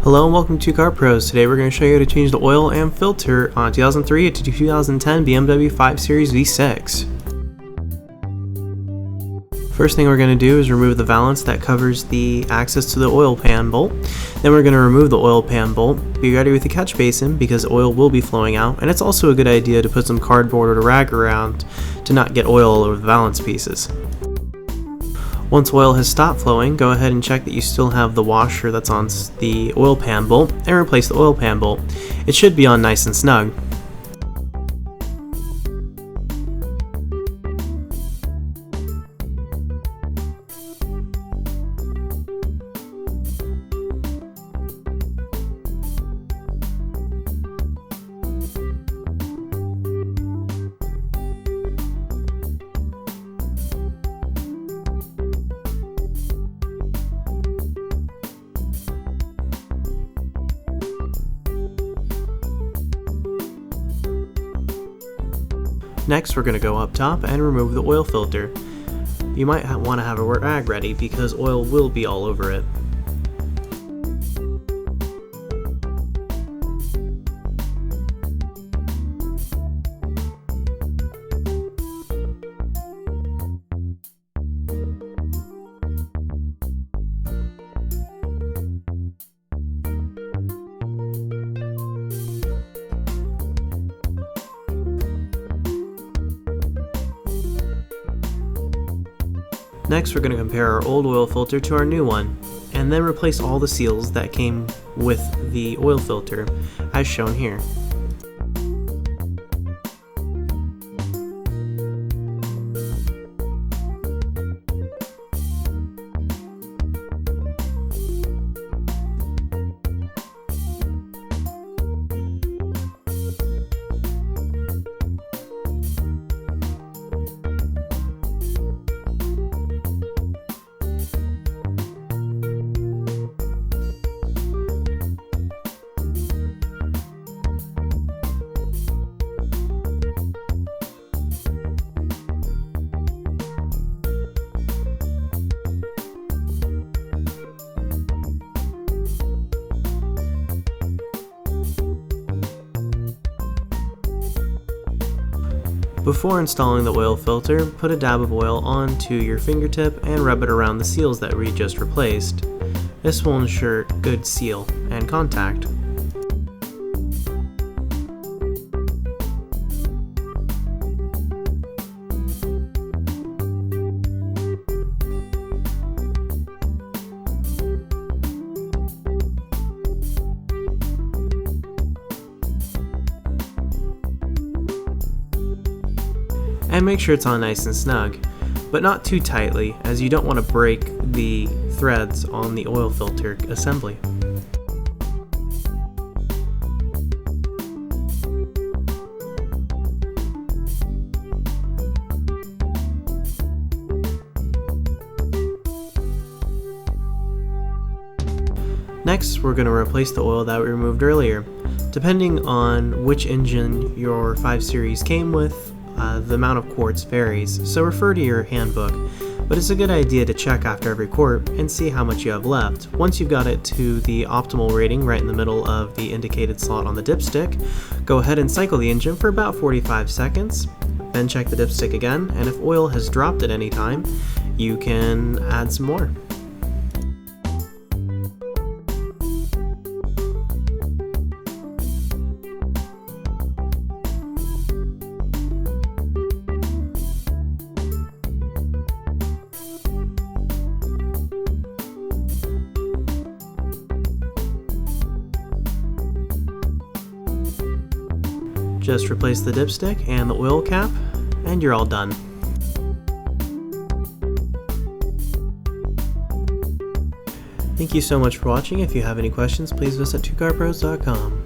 Hello and welcome to Car Pros. Today we're going to show you how to change the oil and filter on a 2003 to 2010 BMW 5 Series V6. First thing we're going to do is remove the valance that covers the access to the oil pan bolt. Then we're going to remove the oil pan bolt. Be ready with the catch basin because oil will be flowing out, and it's also a good idea to put some cardboard or rag around to not get oil all over the valance pieces. Once oil has stopped flowing, go ahead and check that you still have the washer that's on the oil pan bolt and replace the oil pan bolt. It should be on nice and snug. Next, we're going to go up top and remove the oil filter. You might want to have a rag ready because oil will be all over it. Next, we're going to compare our old oil filter to our new one, and then replace all the seals that came with the oil filter, as shown here. Before installing the oil filter, put a dab of oil onto your fingertip and rub it around the seals that we just replaced. This will ensure good seal and contact. And make sure it's on nice and snug, but not too tightly, as you don't want to break the threads on the oil filter assembly. Next, we're going to replace the oil that we removed earlier. Depending on which engine your 5 Series came with, the amount of quarts varies, so refer to your handbook, but it's a good idea to check after every quart and see how much you have left. Once you've got it to the optimal rating right in the middle of the indicated slot on the dipstick, go ahead and cycle the engine for about 45 seconds, then check the dipstick again, and if oil has dropped at any time, you can add some more. Just replace the dipstick and the oil cap, and you're all done. Thank you so much for watching. If you have any questions, please visit 2carpros.com.